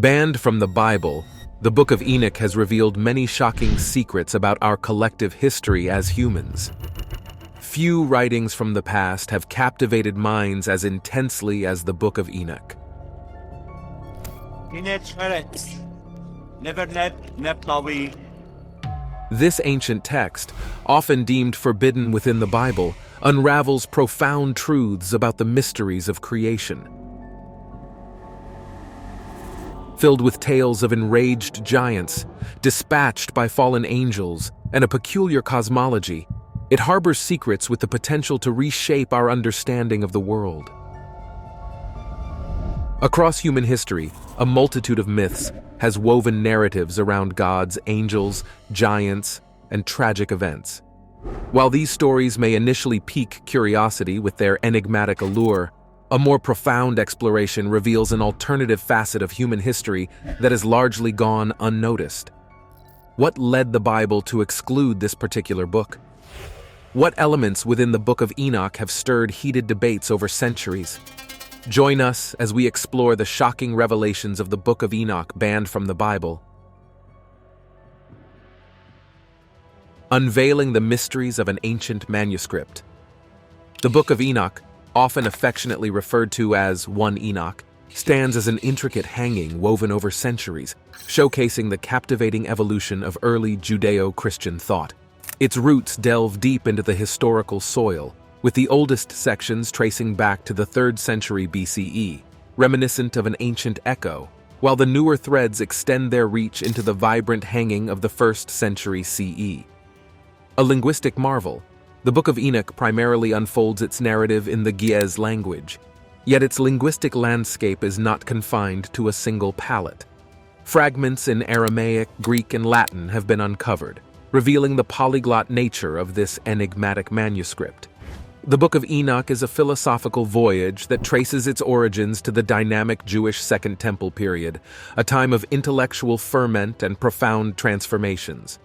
Banned from the Bible, the Book of Enoch has revealed many shocking secrets about our collective history as humans. Few writings from the past have captivated minds as intensely as the Book of Enoch. This ancient text, often deemed forbidden within the Bible, unravels profound truths about the mysteries of creation. Filled with tales of enraged giants, dispatched by fallen angels, and a peculiar cosmology, it harbors secrets with the potential to reshape our understanding of the world. Across human history, a multitude of myths has woven narratives around gods, angels, giants, and tragic events. While these stories may initially pique curiosity with their enigmatic allure, a more profound exploration reveals an alternative facet of human history that has largely gone unnoticed. What led the Bible to exclude this particular book? What elements within the Book of Enoch have stirred heated debates over centuries? Join us as we explore the shocking revelations of the Book of Enoch banned from the Bible. Unveiling the mysteries of an ancient manuscript. The Book of Enoch, often affectionately referred to as 1 Enoch, stands as an intricate hanging woven over centuries, showcasing the captivating evolution of early Judeo-Christian thought. Its roots delve deep into the historical soil, with the oldest sections tracing back to the 3rd century BCE, reminiscent of an ancient echo, while the newer threads extend their reach into the vibrant hanging of the 1st century CE. A linguistic marvel, the Book of Enoch primarily unfolds its narrative in the Ge'ez language, yet its linguistic landscape is not confined to a single palette. Fragments in Aramaic, Greek, and Latin have been uncovered, revealing the polyglot nature of this enigmatic manuscript. The Book of Enoch is a philosophical voyage that traces its origins to the dynamic Jewish Second Temple period, a time of intellectual ferment and profound transformations.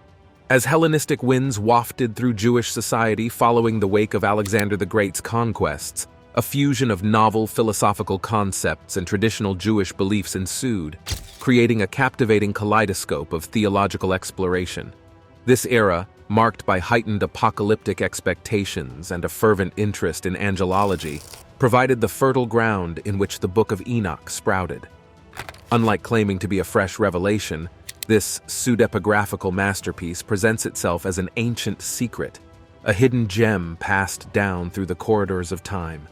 As Hellenistic winds wafted through Jewish society following the wake of Alexander the Great's conquests, a fusion of novel philosophical concepts and traditional Jewish beliefs ensued, creating a captivating kaleidoscope of theological exploration. This era, marked by heightened apocalyptic expectations and a fervent interest in angelology, provided the fertile ground in which the Book of Enoch sprouted. Unlike claiming to be a fresh revelation, this pseudepigraphical masterpiece presents itself as an ancient secret, a hidden gem passed down through the corridors of time.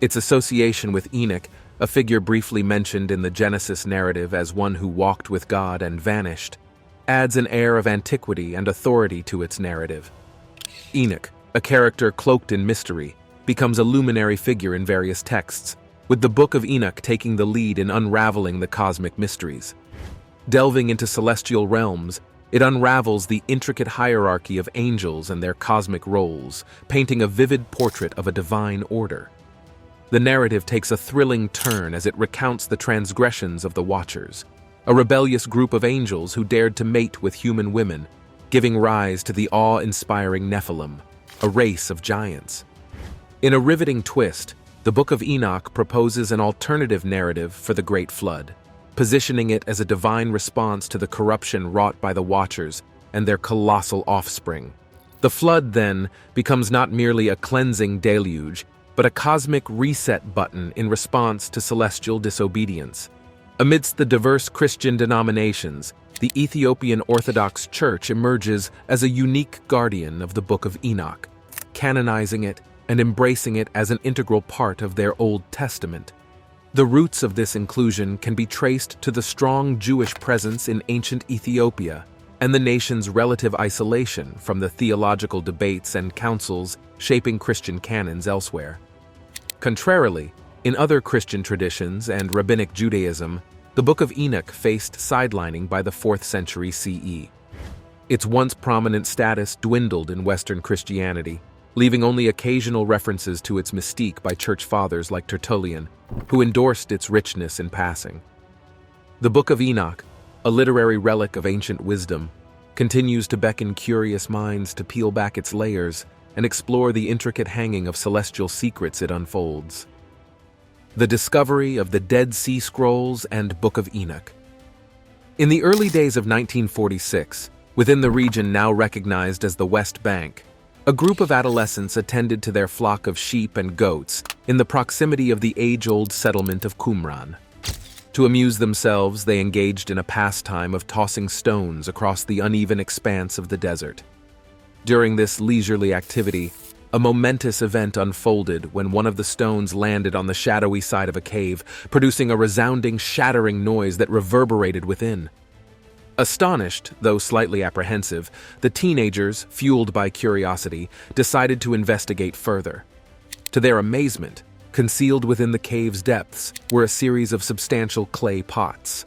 Its association with Enoch, a figure briefly mentioned in the Genesis narrative as one who walked with God and vanished, adds an air of antiquity and authority to its narrative. Enoch, a character cloaked in mystery, becomes a luminary figure in various texts, with the Book of Enoch taking the lead in unraveling the cosmic mysteries. Delving into celestial realms, it unravels the intricate hierarchy of angels and their cosmic roles, painting a vivid portrait of a divine order. The narrative takes a thrilling turn as it recounts the transgressions of the Watchers, a rebellious group of angels who dared to mate with human women, giving rise to the awe-inspiring Nephilim, a race of giants. In a riveting twist, the Book of Enoch proposes an alternative narrative for the Great Flood, positioning it as a divine response to the corruption wrought by the Watchers and their colossal offspring. The flood, then, becomes not merely a cleansing deluge, but a cosmic reset button in response to celestial disobedience. Amidst the diverse Christian denominations, the Ethiopian Orthodox Church emerges as a unique guardian of the Book of Enoch, canonizing it and embracing it as an integral part of their Old Testament. The roots of this inclusion can be traced to the strong Jewish presence in ancient Ethiopia and the nation's relative isolation from the theological debates and councils shaping Christian canons elsewhere. Contrarily, in other Christian traditions and Rabbinic Judaism, the Book of Enoch faced sidelining by the 4th century CE. Its once prominent status dwindled in Western Christianity, leaving only occasional references to its mystique by church fathers like Tertullian, who endorsed its richness in passing. The Book of Enoch, a literary relic of ancient wisdom, continues to beckon curious minds to peel back its layers and explore the intricate hanging of celestial secrets it unfolds. the discovery of the Dead Sea Scrolls and Book of Enoch. In the early days of 1946, within the region now recognized as the West Bank, a group of adolescents attended to their flock of sheep and goats in the proximity of the age-old settlement of Qumran. To amuse themselves, they engaged in a pastime of tossing stones across the uneven expanse of the desert. During this leisurely activity, a momentous event unfolded when one of the stones landed on the shadowy side of a cave, producing a resounding, shattering noise that reverberated within. Astonished, though slightly apprehensive, the teenagers, fueled by curiosity, decided to investigate further. To their amazement, concealed within the cave's depths were a series of substantial clay pots.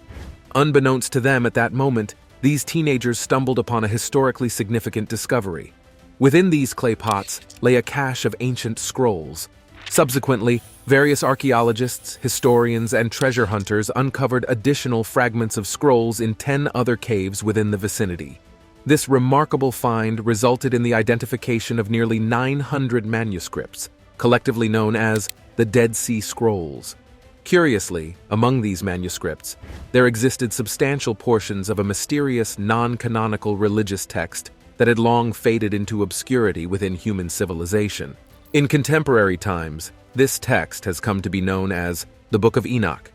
Unbeknownst to them at that moment, these teenagers stumbled upon a historically significant discovery. Within these clay pots lay a cache of ancient scrolls. Subsequently, various archaeologists, historians, and treasure hunters uncovered additional fragments of scrolls in 10 other caves within the vicinity. This remarkable find resulted in the identification of nearly 900 manuscripts, collectively known as the Dead Sea Scrolls. Curiously, among these manuscripts, there existed substantial portions of a mysterious, non-canonical religious text that had long faded into obscurity within human civilization. In contemporary times, this text has come to be known as the Book of Enoch.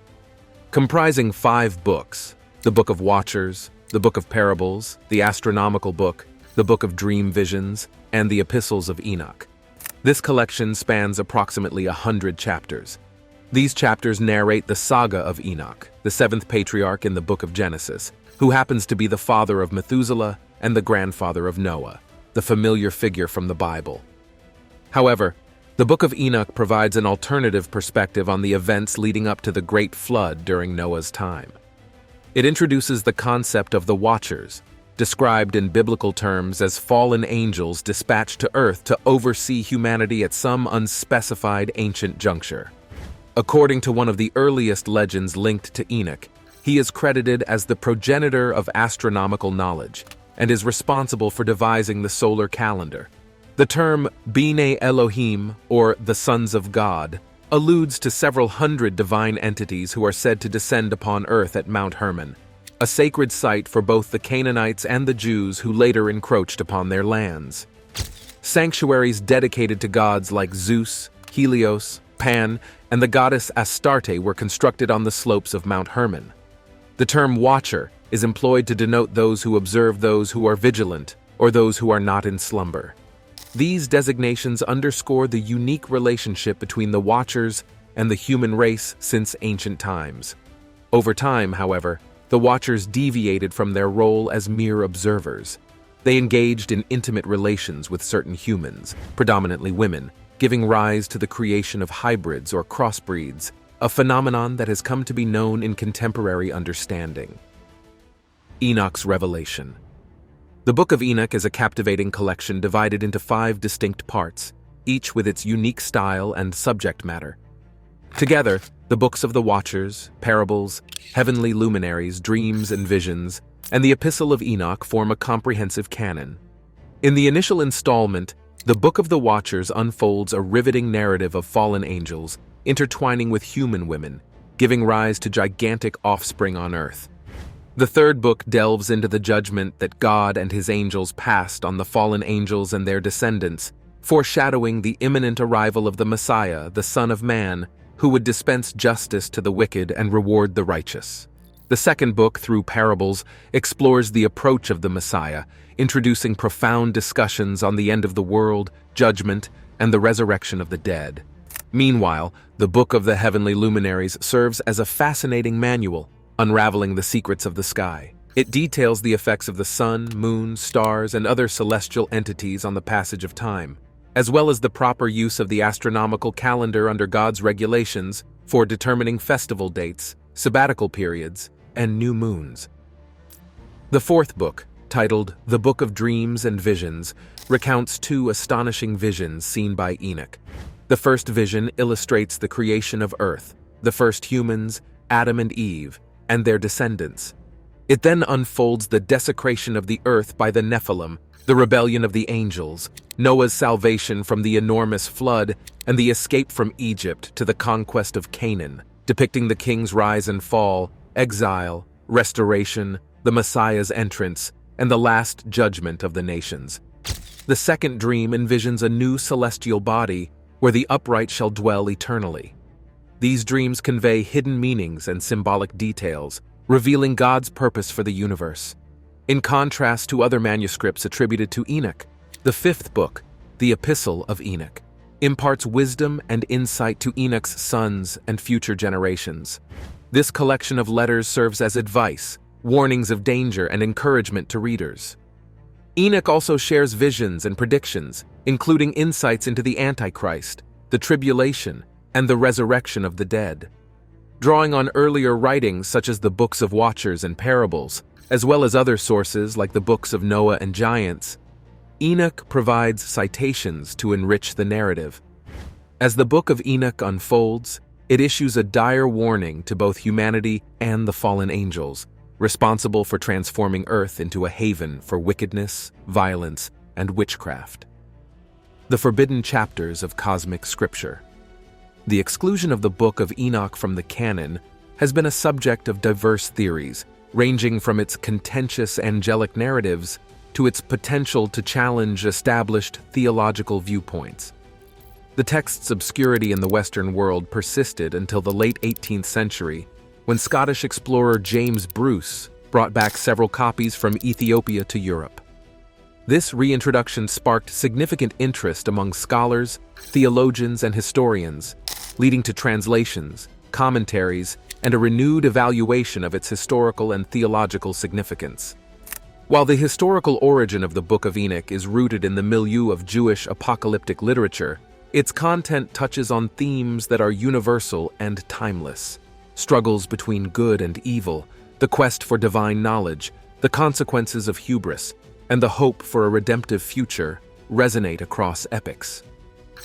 Comprising 5 books, the Book of Watchers, the Book of Parables, the Astronomical Book, the Book of Dream Visions, and the Epistles of Enoch. This collection spans approximately 100 chapters. These chapters narrate the saga of Enoch, the 7th patriarch in the Book of Genesis, who happens to be the father of Methuselah and the grandfather of Noah, the familiar figure from the Bible. However, the Book of Enoch provides an alternative perspective on the events leading up to the Great Flood during Noah's time. It introduces the concept of the Watchers, described in biblical terms as fallen angels dispatched to earth to oversee humanity at some unspecified ancient juncture. According to one of the earliest legends linked to Enoch, he is credited as the progenitor of astronomical knowledge and is responsible for devising the solar calendar. The term B'nai Elohim, or the sons of God, alludes to several hundred divine entities who are said to descend upon earth at Mount Hermon, a sacred site for both the Canaanites and the Jews who later encroached upon their lands. Sanctuaries dedicated to gods like Zeus, Helios, Pan, and the goddess Astarte were constructed on the slopes of Mount Hermon. The term Watcher is employed to denote those who observe those who are vigilant or those who are not in slumber. These designations underscore the unique relationship between the Watchers and the human race since ancient times. Over time, however, the Watchers deviated from their role as mere observers. They engaged in intimate relations with certain humans, predominantly women, giving rise to the creation of hybrids or crossbreeds, a phenomenon that has come to be known in contemporary understanding. Enoch's Revelation. The Book of Enoch is a captivating collection divided into 5 distinct parts, each with its unique style and subject matter. Together, the books of the Watchers, Parables, Heavenly Luminaries, Dreams and Visions, and the Epistle of Enoch form a comprehensive canon. In the initial installment, the Book of the Watchers unfolds a riveting narrative of fallen angels intertwining with human women, giving rise to gigantic offspring on earth. The 3rd book delves into the judgment that God and his angels passed on the fallen angels and their descendants, foreshadowing the imminent arrival of the Messiah, the Son of Man, who would dispense justice to the wicked and reward the righteous. The 2nd book, through Parables, explores the approach of the Messiah, introducing profound discussions on the end of the world, judgment, and the resurrection of the dead. Meanwhile, the Book of the Heavenly Luminaries serves as a fascinating manual, unraveling the secrets of the sky. It details the effects of the sun, moon, stars, and other celestial entities on the passage of time, as well as the proper use of the astronomical calendar under God's regulations for determining festival dates, sabbatical periods, and new moons. The 4th book, titled The Book of Dreams and Visions, recounts 2 astonishing visions seen by Enoch. The first vision illustrates the creation of earth, the first humans, Adam and Eve, and their descendants. It then unfolds the desecration of the earth by the Nephilim, the rebellion of the angels, Noah's salvation from the enormous flood, and the escape from Egypt to the conquest of Canaan, depicting the king's rise and fall, exile, restoration, the Messiah's entrance, and the last judgment of the nations. The second dream envisions a new celestial body where the upright shall dwell eternally. These dreams convey hidden meanings and symbolic details, revealing God's purpose for the universe. In contrast to other manuscripts attributed to Enoch, the fifth book, the Epistle of Enoch, imparts wisdom and insight to Enoch's sons and future generations. This collection of letters serves as advice, warnings of danger, and encouragement to readers. Enoch also shares visions and predictions, including insights into the Antichrist, the tribulation, and the resurrection of the dead. Drawing on earlier writings such as the books of Watchers and Parables, as well as other sources like the books of Noah and Giants, Enoch provides citations to enrich the narrative. As the Book of Enoch unfolds, it issues a dire warning to both humanity and the fallen angels, responsible for transforming Earth into a haven for wickedness, violence, and witchcraft. The forbidden chapters of cosmic scripture. The exclusion of the Book of Enoch from the canon has been a subject of diverse theories, ranging from its contentious angelic narratives to its potential to challenge established theological viewpoints. The text's obscurity in the Western world persisted until the late 18th century, when Scottish explorer James Bruce brought back several copies from Ethiopia to Europe. This reintroduction sparked significant interest among scholars, theologians, and historians, leading to translations, commentaries, and a renewed evaluation of its historical and theological significance. While the historical origin of the Book of Enoch is rooted in the milieu of Jewish apocalyptic literature, its content touches on themes that are universal and timeless. Struggles between good and evil, the quest for divine knowledge, the consequences of hubris, and the hope for a redemptive future resonate across epochs.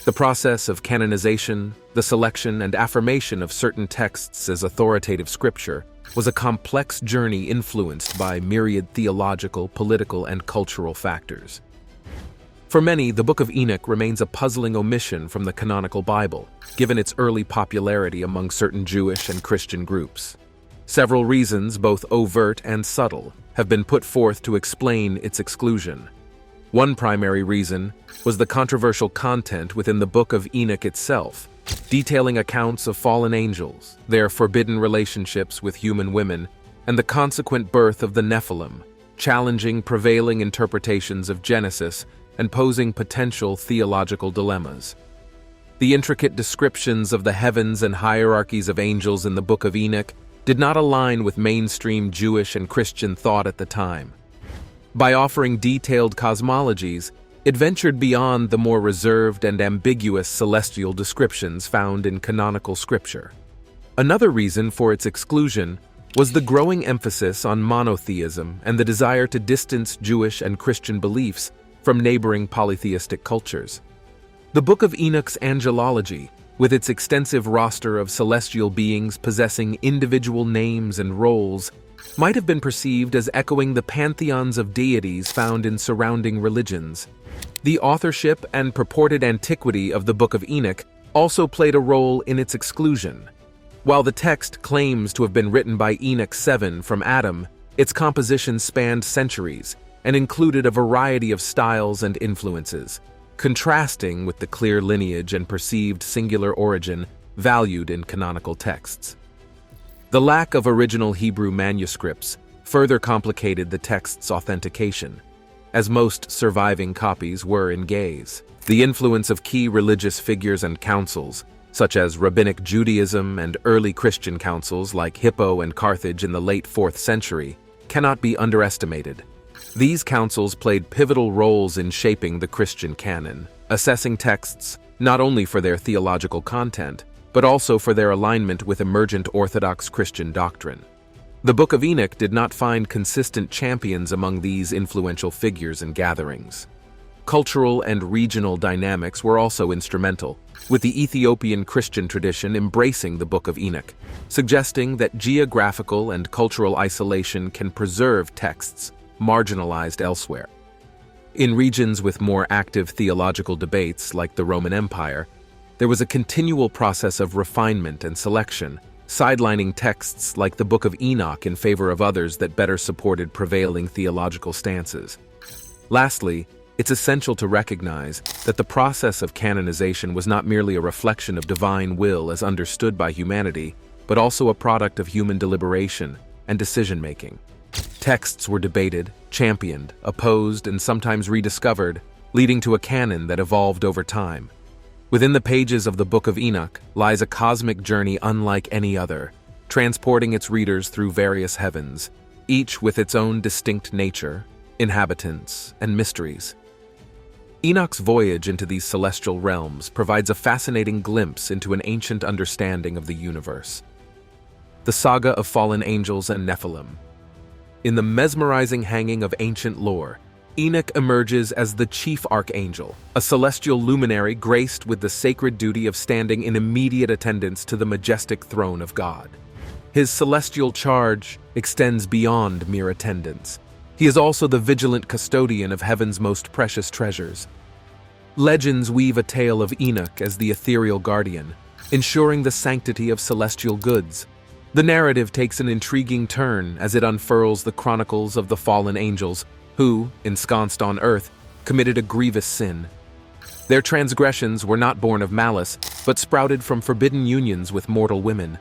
The process of canonization, the selection and affirmation of certain texts as authoritative scripture, was a complex journey influenced by myriad theological, political, and cultural factors. For many, the Book of Enoch remains a puzzling omission from the canonical Bible, given its early popularity among certain Jewish and Christian groups. Several reasons, both overt and subtle, have been put forth to explain its exclusion. One primary reason was the controversial content within the Book of Enoch itself, detailing accounts of fallen angels, their forbidden relationships with human women, and the consequent birth of the Nephilim, challenging prevailing interpretations of Genesis and posing potential theological dilemmas. The intricate descriptions of the heavens and hierarchies of angels in the Book of Enoch did not align with mainstream Jewish and Christian thought at the time. By offering detailed cosmologies, it ventured beyond the more reserved and ambiguous celestial descriptions found in canonical scripture. Another reason for its exclusion was the growing emphasis on monotheism and the desire to distance Jewish and Christian beliefs from neighboring polytheistic cultures. The Book of Enoch's angelology, with its extensive roster of celestial beings possessing individual names and roles, might have been perceived as echoing the pantheons of deities found in surrounding religions. The authorship and purported antiquity of the Book of Enoch also played a role in its exclusion. While the text claims to have been written by Enoch 7 from Adam, its composition spanned centuries and included a variety of styles and influences, contrasting with the clear lineage and perceived singular origin valued in canonical texts. The lack of original Hebrew manuscripts further complicated the text's authentication, as most surviving copies were in gaze. The influence of key religious figures and councils, such as Rabbinic Judaism and early Christian councils like Hippo and Carthage in the late 4th century, cannot be underestimated. These councils played pivotal roles in shaping the Christian canon, assessing texts not only for their theological content, but also for their alignment with emergent Orthodox Christian doctrine. The Book of Enoch did not find consistent champions among these influential figures and gatherings. Cultural and regional dynamics were also instrumental, with the Ethiopian Christian tradition embracing the Book of Enoch, suggesting that geographical and cultural isolation can preserve texts marginalized elsewhere. In regions with more active theological debates, like the Roman Empire, there was a continual process of refinement and selection, sidelining texts like the Book of Enoch in favor of others that better supported prevailing theological stances. Lastly, it's essential to recognize that the process of canonization was not merely a reflection of divine will as understood by humanity, but also a product of human deliberation and decision-making. Texts were debated, championed, opposed, and sometimes rediscovered, leading to a canon that evolved over time. Within the pages of the Book of Enoch lies a cosmic journey unlike any other, transporting its readers through various heavens, each with its own distinct nature, inhabitants, and mysteries. Enoch's voyage into these celestial realms provides a fascinating glimpse into an ancient understanding of the universe. The saga of fallen angels and Nephilim. In the mesmerizing hanging of ancient lore, Enoch emerges as the chief archangel, a celestial luminary graced with the sacred duty of standing in immediate attendance to the majestic throne of God. His celestial charge extends beyond mere attendance. He is also the vigilant custodian of heaven's most precious treasures. Legends weave a tale of Enoch as the ethereal guardian, ensuring the sanctity of celestial goods. The narrative takes an intriguing turn as it unfurls the chronicles of the fallen angels who, ensconced on earth, committed a grievous sin. Their transgressions were not born of malice, but sprouted from forbidden unions with mortal women.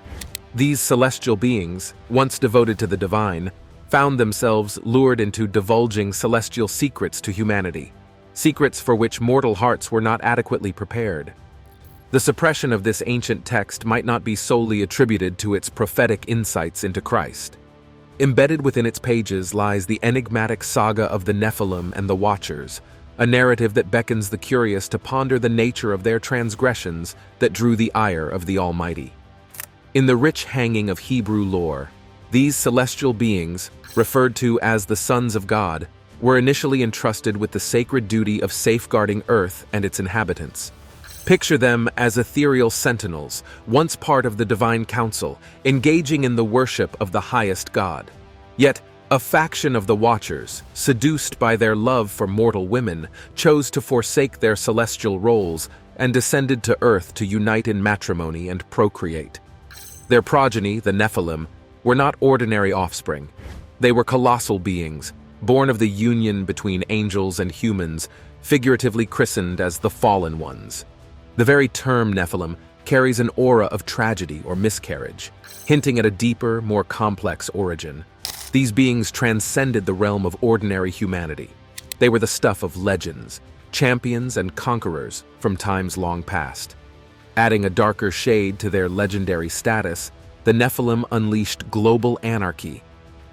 These celestial beings, once devoted to the divine, found themselves lured into divulging celestial secrets to humanity, secrets for which mortal hearts were not adequately prepared. The suppression of this ancient text might not be solely attributed to its prophetic insights into Christ. Embedded within its pages lies the enigmatic saga of the Nephilim and the Watchers, a narrative that beckons the curious to ponder the nature of their transgressions that drew the ire of the Almighty. In the rich hanging of Hebrew lore, these celestial beings, referred to as the sons of God, were initially entrusted with the sacred duty of safeguarding Earth and its inhabitants. Picture them as ethereal sentinels, once part of the divine council, engaging in the worship of the highest God. Yet, a faction of the Watchers, seduced by their love for mortal women, chose to forsake their celestial roles and descended to Earth to unite in matrimony and procreate. Their progeny, the Nephilim, were not ordinary offspring. They were colossal beings, born of the union between angels and humans, figuratively christened as the Fallen Ones. The very term Nephilim carries an aura of tragedy or miscarriage, hinting at a deeper, more complex origin. These beings transcended the realm of ordinary humanity. They were the stuff of legends, champions and conquerors from times long past. Adding a darker shade to their legendary status, the Nephilim unleashed global anarchy,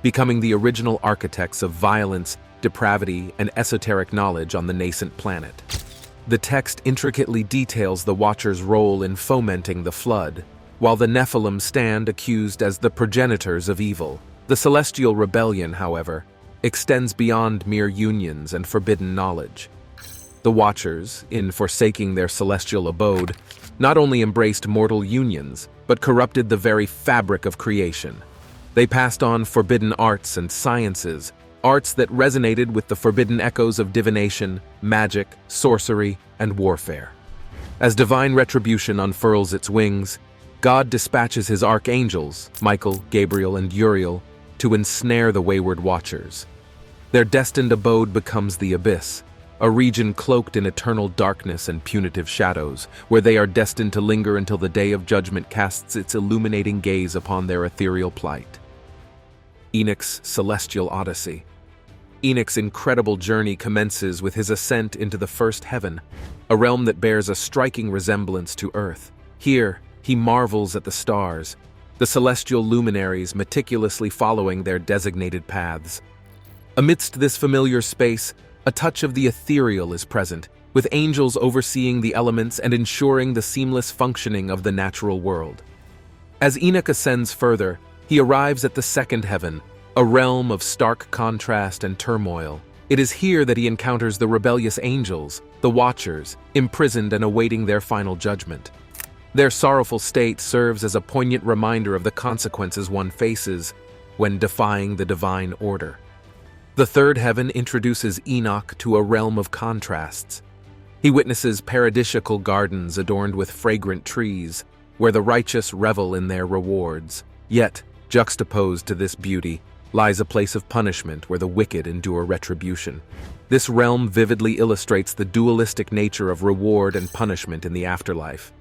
becoming the original architects of violence, depravity, and esoteric knowledge on the nascent planet. The text intricately details the Watchers' role in fomenting the flood, while the Nephilim stand accused as the progenitors of evil. The celestial rebellion, however, extends beyond mere unions and forbidden knowledge. The Watchers, in forsaking their celestial abode, not only embraced mortal unions, but corrupted the very fabric of creation. They passed on forbidden arts and sciences, arts that resonated with the forbidden echoes of divination, magic, sorcery, and warfare. As divine retribution unfurls its wings, God dispatches his archangels, Michael, Gabriel, and Uriel, to ensnare the wayward Watchers. Their destined abode becomes the abyss, a region cloaked in eternal darkness and punitive shadows, where they are destined to linger until the day of judgment casts its illuminating gaze upon their ethereal plight. Enoch's Celestial Odyssey. Enoch's incredible journey commences with his ascent into the first heaven, a realm that bears a striking resemblance to Earth. Here, he marvels at the stars, the celestial luminaries meticulously following their designated paths. Amidst this familiar space, a touch of the ethereal is present, with angels overseeing the elements and ensuring the seamless functioning of the natural world. As Enoch ascends further, he arrives at the second heaven, a realm of stark contrast and turmoil. It is here that he encounters the rebellious angels, the Watchers, imprisoned and awaiting their final judgment. Their sorrowful state serves as a poignant reminder of the consequences one faces when defying the divine order. The third heaven introduces Enoch to a realm of contrasts. He witnesses paradisiacal gardens adorned with fragrant trees, where the righteous revel in their rewards. Yet, juxtaposed to this beauty, lies a place of punishment where the wicked endure retribution. This realm vividly illustrates the dualistic nature of reward and punishment in the afterlife.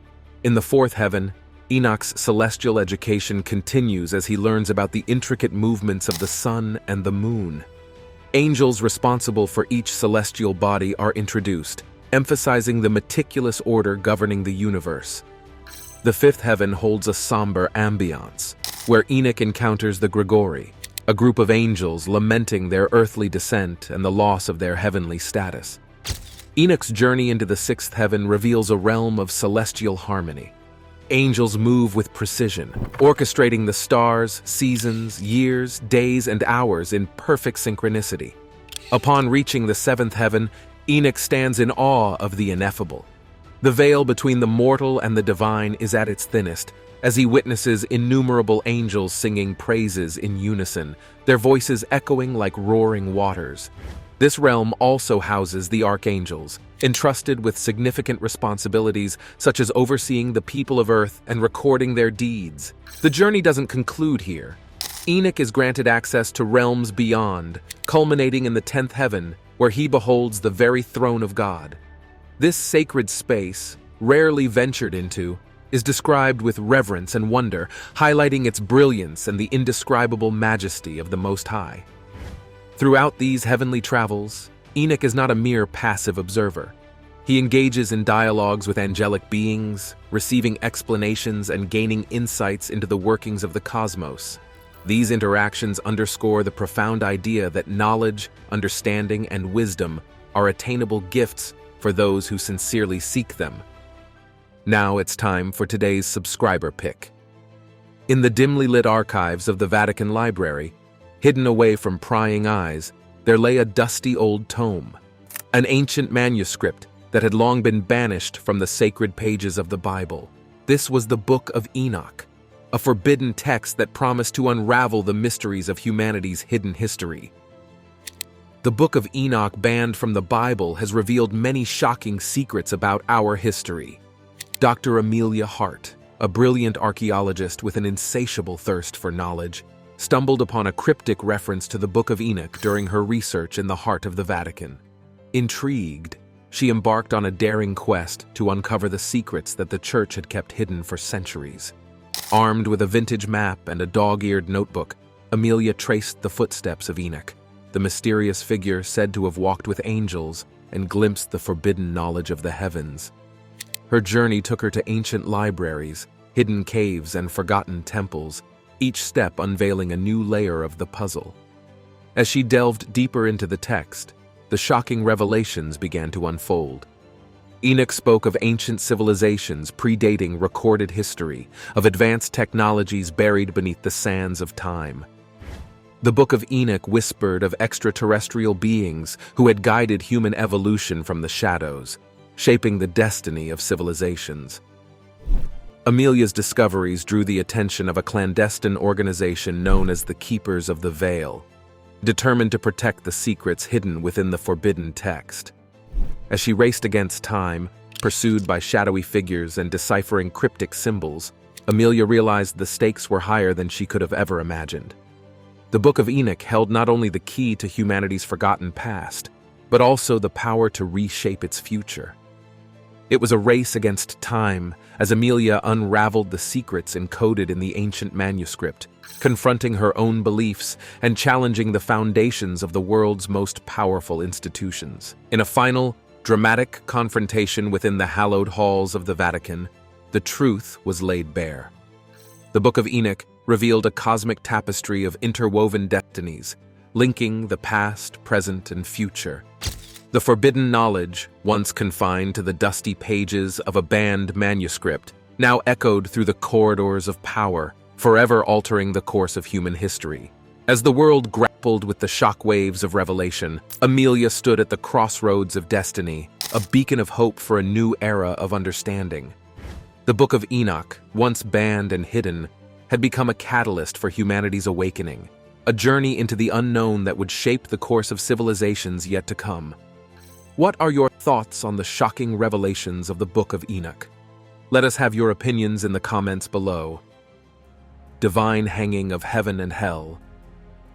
In the fourth heaven, Enoch's celestial education continues as he learns about the intricate movements of the sun and the moon. Angels responsible for each celestial body are introduced, emphasizing the meticulous order governing the universe. The fifth heaven holds a somber ambiance, where Enoch encounters the Gregorii, a group of angels lamenting their earthly descent and the loss of their heavenly status. Enoch's journey into the sixth heaven reveals a realm of celestial harmony. Angels move with precision, orchestrating the stars, seasons, years, days, and hours in perfect synchronicity. Upon reaching the seventh heaven, Enoch stands in awe of the ineffable. The veil between the mortal and the divine is at its thinnest, as he witnesses innumerable angels singing praises in unison, their voices echoing like roaring waters. This realm also houses the archangels, entrusted with significant responsibilities such as overseeing the people of earth and recording their deeds. The journey doesn't conclude here. Enoch is granted access to realms beyond, culminating in the 10th heaven, where he beholds the very throne of God. This sacred space, rarely ventured into, is described with reverence and wonder, highlighting its brilliance and the indescribable majesty of the Most High. Throughout these heavenly travels, Enoch is not a mere passive observer. He engages in dialogues with angelic beings, receiving explanations and gaining insights into the workings of the cosmos. These interactions underscore the profound idea that knowledge, understanding, and wisdom are attainable gifts for those who sincerely seek them. Now it's time for today's subscriber pick. In the dimly lit archives of the Vatican Library, hidden away from prying eyes, there lay a dusty old tome, an ancient manuscript that had long been banished from the sacred pages of the Bible. This was the Book of Enoch, a forbidden text that promised to unravel the mysteries of humanity's hidden history. The Book of Enoch, banned from the Bible, has revealed many shocking secrets about our history. Dr. Amelia Hart, a brilliant archaeologist with an insatiable thirst for knowledge, stumbled upon a cryptic reference to the Book of Enoch during her research in the heart of the Vatican. Intrigued, she embarked on a daring quest to uncover the secrets that the Church had kept hidden for centuries. Armed with a vintage map and a dog-eared notebook, Amelia traced the footsteps of Enoch, the mysterious figure said to have walked with angels and glimpsed the forbidden knowledge of the heavens. Her journey took her to ancient libraries, hidden caves, and forgotten temples, each step unveiling a new layer of the puzzle. As she delved deeper into the text, the shocking revelations began to unfold. Enoch spoke of ancient civilizations predating recorded history, of advanced technologies buried beneath the sands of time. The Book of Enoch whispered of extraterrestrial beings who had guided human evolution from the shadows, shaping the destiny of civilizations. Amelia's discoveries drew the attention of a clandestine organization known as the Keepers of the Veil, determined to protect the secrets hidden within the forbidden text. As she raced against time, pursued by shadowy figures and deciphering cryptic symbols, Amelia realized the stakes were higher than she could have ever imagined. The Book of Enoch held not only the key to humanity's forgotten past, but also the power to reshape its future. It was a race against time as Amelia unraveled the secrets encoded in the ancient manuscript, confronting her own beliefs and challenging the foundations of the world's most powerful institutions. In a final, dramatic confrontation within the hallowed halls of the Vatican, the truth was laid bare. The Book of Enoch revealed a cosmic tapestry of interwoven destinies, linking the past, present, and future. The forbidden knowledge, once confined to the dusty pages of a banned manuscript, now echoed through the corridors of power, forever altering the course of human history. As the world Coupled with the shock waves of revelation, Amelia stood at the crossroads of destiny, a beacon of hope for a new era of understanding. The Book of Enoch, once banned and hidden, had become a catalyst for humanity's awakening, a journey into the unknown that would shape the course of civilizations yet to come. What are your thoughts on the shocking revelations of the Book of Enoch? Let us have your opinions in the comments below. Divine hanging of heaven and hell.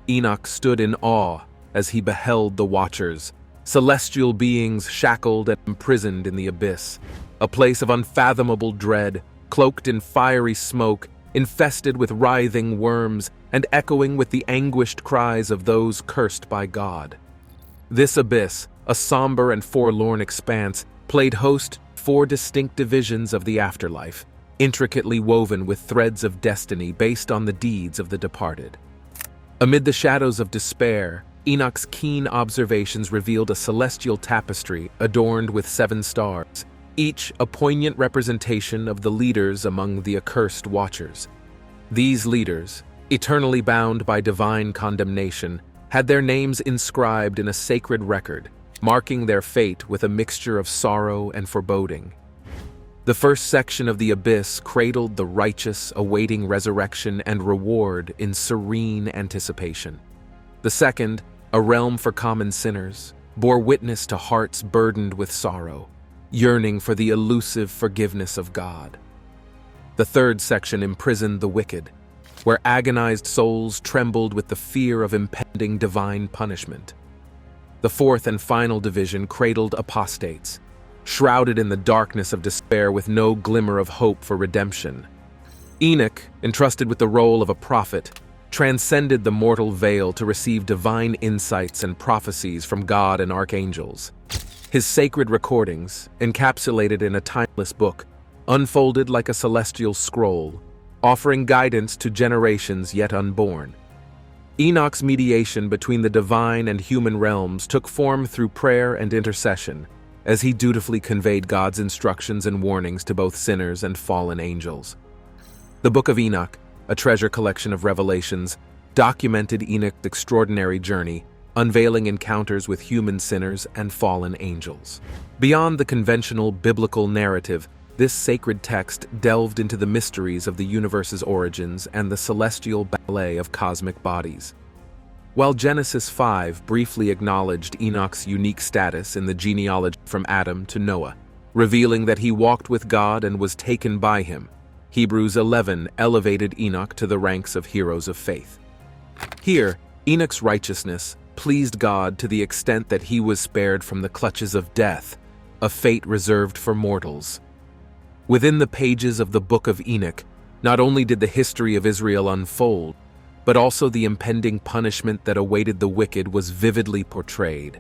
Enoch stood in awe as he beheld the watchers, celestial beings shackled and imprisoned in the abyss, a place of unfathomable dread, cloaked in fiery smoke, infested with writhing worms, and echoing with the anguished cries of those cursed by God. This abyss, a somber and forlorn expanse, played host to 4 distinct divisions of the afterlife, intricately woven with threads of destiny based on the deeds of the departed. Amid the shadows of despair, Enoch's keen observations revealed a celestial tapestry adorned with 7 stars, each a poignant representation of the leaders among the accursed watchers. These leaders, eternally bound by divine condemnation, had their names inscribed in a sacred record, marking their fate with a mixture of sorrow and foreboding. The first section of the abyss cradled the righteous awaiting resurrection and reward in serene anticipation. The second, a realm for common sinners, bore witness to hearts burdened with sorrow, yearning for the elusive forgiveness of God. The third section imprisoned the wicked, where agonized souls trembled with the fear of impending divine punishment. The fourth and final division cradled apostates, shrouded in the darkness of despair with no glimmer of hope for redemption. Enoch, entrusted with the role of a prophet, transcended the mortal veil to receive divine insights and prophecies from God and archangels. His sacred recordings, encapsulated in a timeless book, unfolded like a celestial scroll, offering guidance to generations yet unborn. Enoch's mediation between the divine and human realms took form through prayer and intercession, as he dutifully conveyed God's instructions and warnings to both sinners and fallen angels. The Book of Enoch, a treasure collection of revelations, documented Enoch's extraordinary journey, unveiling encounters with human sinners and fallen angels. Beyond the conventional biblical narrative, this sacred text delved into the mysteries of the universe's origins and the celestial ballet of cosmic bodies. While Genesis 5 briefly acknowledged Enoch's unique status in the genealogy from Adam to Noah, revealing that he walked with God and was taken by him, Hebrews 11 elevated Enoch to the ranks of heroes of faith. Here, Enoch's righteousness pleased God to the extent that he was spared from the clutches of death, a fate reserved for mortals. Within the pages of the Book of Enoch, not only did the history of Israel unfold, but also the impending punishment that awaited the wicked was vividly portrayed.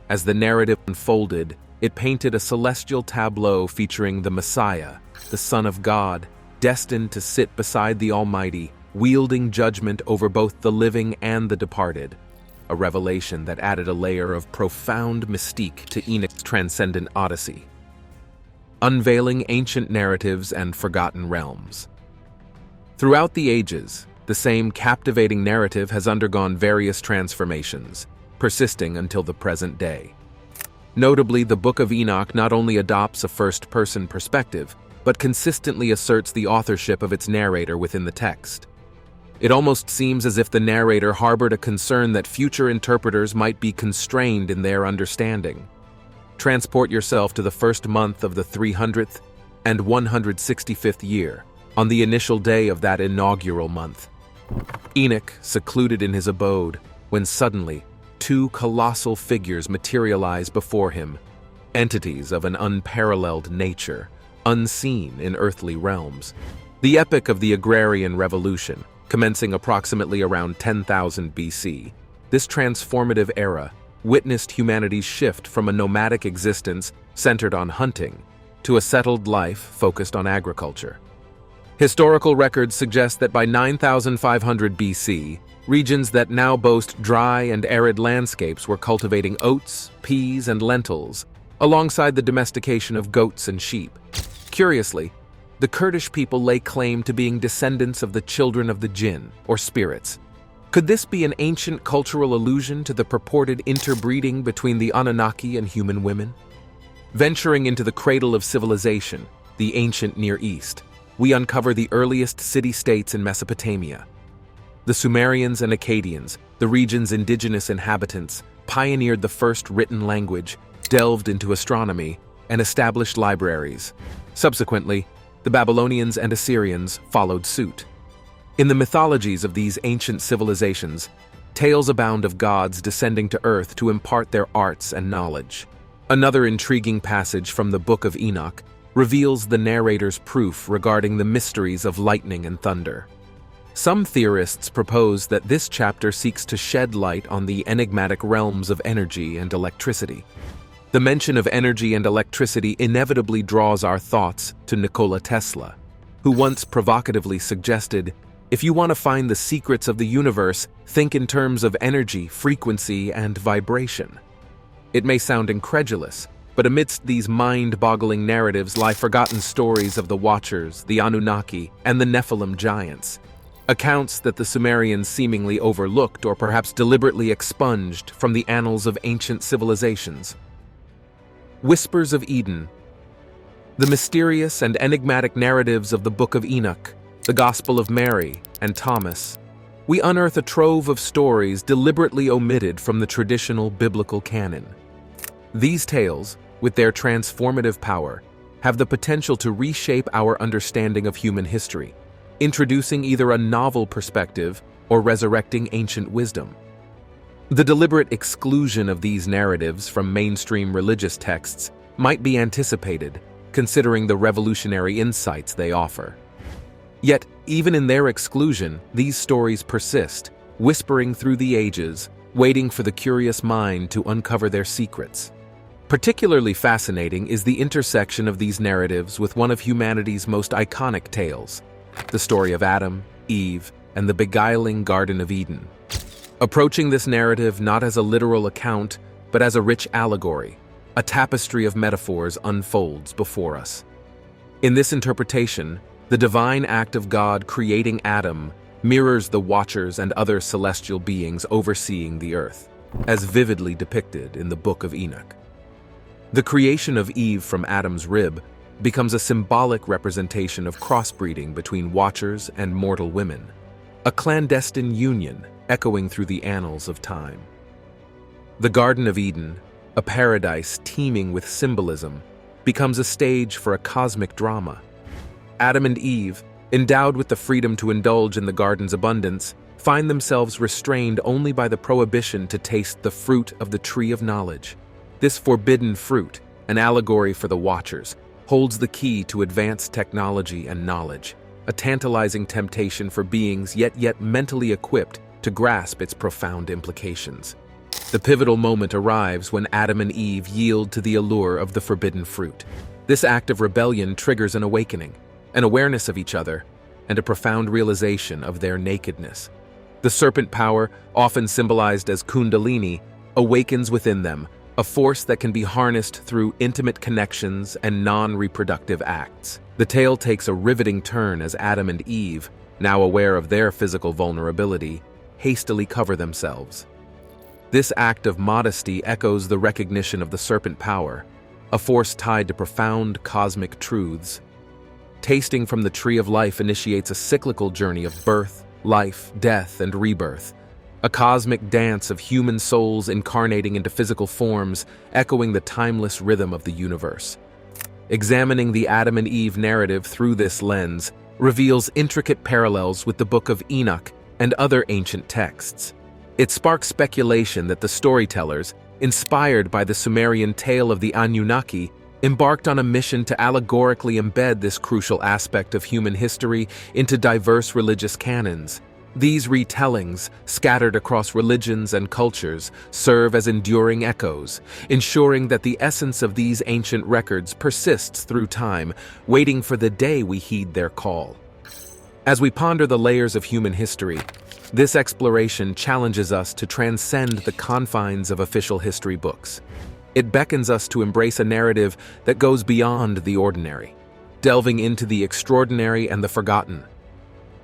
As the narrative unfolded, it painted a celestial tableau featuring the Messiah, the Son of God, destined to sit beside the Almighty, wielding judgment over both the living and the departed, a revelation that added a layer of profound mystique to Enoch's transcendent odyssey. Unveiling ancient narratives and forgotten realms. Throughout the ages, the same captivating narrative has undergone various transformations, persisting until the present day. Notably, the Book of Enoch not only adopts a first-person perspective, but consistently asserts the authorship of its narrator within the text. It almost seems as if the narrator harbored a concern that future interpreters might be constrained in their understanding. Transport yourself to the first month of the 300th and 165th year, on the initial day of that inaugural month. Enoch secluded in his abode, when suddenly 2 colossal figures materialize before him, entities of an unparalleled nature, unseen in earthly realms. The epic of the agrarian revolution, commencing approximately around 10,000 BC, this transformative era witnessed humanity's shift from a nomadic existence centered on hunting to a settled life focused on agriculture. Historical records suggest that by 9,500 BC, regions that now boast dry and arid landscapes were cultivating oats, peas, and lentils, alongside the domestication of goats and sheep. Curiously, the Kurdish people lay claim to being descendants of the children of the jinn, or spirits. Could this be an ancient cultural allusion to the purported interbreeding between the Anunnaki and human women? Venturing into the cradle of civilization, the ancient Near East, we uncover the earliest city-states in Mesopotamia. The Sumerians and Akkadians, the region's indigenous inhabitants, pioneered the first written language, delved into astronomy, and established libraries. Subsequently, the Babylonians and Assyrians followed suit. In the mythologies of these ancient civilizations, tales abound of gods descending to earth to impart their arts and knowledge. Another intriguing passage from the Book of Enoch reveals the narrator's proof regarding the mysteries of lightning and thunder. Some theorists propose that this chapter seeks to shed light on the enigmatic realms of energy and electricity. The mention of energy and electricity inevitably draws our thoughts to Nikola Tesla, who once provocatively suggested, "If you want to find the secrets of the universe, think in terms of energy, frequency, and vibration." It may sound incredulous, but amidst these mind-boggling narratives lie forgotten stories of the Watchers, the Anunnaki, and the Nephilim giants. Accounts that the Sumerians seemingly overlooked or perhaps deliberately expunged from the annals of ancient civilizations. Whispers of Eden. The mysterious and enigmatic narratives of the Book of Enoch, the Gospel of Mary, and Thomas. We unearth a trove of stories deliberately omitted from the traditional biblical canon. These tales, with their transformative power, have the potential to reshape our understanding of human history, introducing either a novel perspective or resurrecting ancient wisdom. The deliberate exclusion of these narratives from mainstream religious texts might be anticipated, considering the revolutionary insights they offer. Yet, even in their exclusion, these stories persist, whispering through the ages, waiting for the curious mind to uncover their secrets. Particularly fascinating is the intersection of these narratives with one of humanity's most iconic tales, the story of Adam, Eve, and the beguiling Garden of Eden. Approaching this narrative not as a literal account, but as a rich allegory, a tapestry of metaphors unfolds before us. In this interpretation, the divine act of God creating Adam mirrors the Watchers and other celestial beings overseeing the earth, as vividly depicted in the Book of Enoch. The creation of Eve from Adam's rib becomes a symbolic representation of crossbreeding between Watchers and mortal women, a clandestine union echoing through the annals of time. The Garden of Eden, a paradise teeming with symbolism, becomes a stage for a cosmic drama. Adam and Eve, endowed with the freedom to indulge in the garden's abundance, find themselves restrained only by the prohibition to taste the fruit of the tree of knowledge. This forbidden fruit, an allegory for the Watchers, holds the key to advanced technology and knowledge, a tantalizing temptation for beings yet mentally equipped to grasp its profound implications. The pivotal moment arrives when Adam and Eve yield to the allure of the forbidden fruit. This act of rebellion triggers an awakening, an awareness of each other, and a profound realization of their nakedness. The serpent power, often symbolized as Kundalini, awakens within them, a force that can be harnessed through intimate connections and non-reproductive acts. The tale takes a riveting turn as Adam and Eve, now aware of their physical vulnerability, hastily cover themselves. This act of modesty echoes the recognition of the serpent power, a force tied to profound cosmic truths. Tasting from the tree of life initiates a cyclical journey of birth, life, death, and rebirth, a cosmic dance of human souls incarnating into physical forms, echoing the timeless rhythm of the universe. Examining the Adam and Eve narrative through this lens reveals intricate parallels with the Book of Enoch and other ancient texts. It sparks speculation that the storytellers, inspired by the Sumerian tale of the Anunnaki, embarked on a mission to allegorically embed this crucial aspect of human history into diverse religious canons. These retellings, scattered across religions and cultures, serve as enduring echoes, ensuring that the essence of these ancient records persists through time, waiting for the day we heed their call. As we ponder the layers of human history, this exploration challenges us to transcend the confines of official history books. It beckons us to embrace a narrative that goes beyond the ordinary, delving into the extraordinary and the forgotten.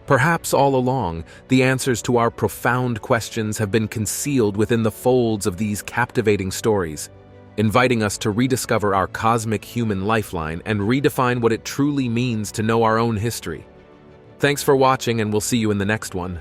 Perhaps all along, the answers to our profound questions have been concealed within the folds of these captivating stories, inviting us to rediscover our cosmic human lifeline and redefine what it truly means to know our own history. Thanks for watching, and we'll see you in the next one.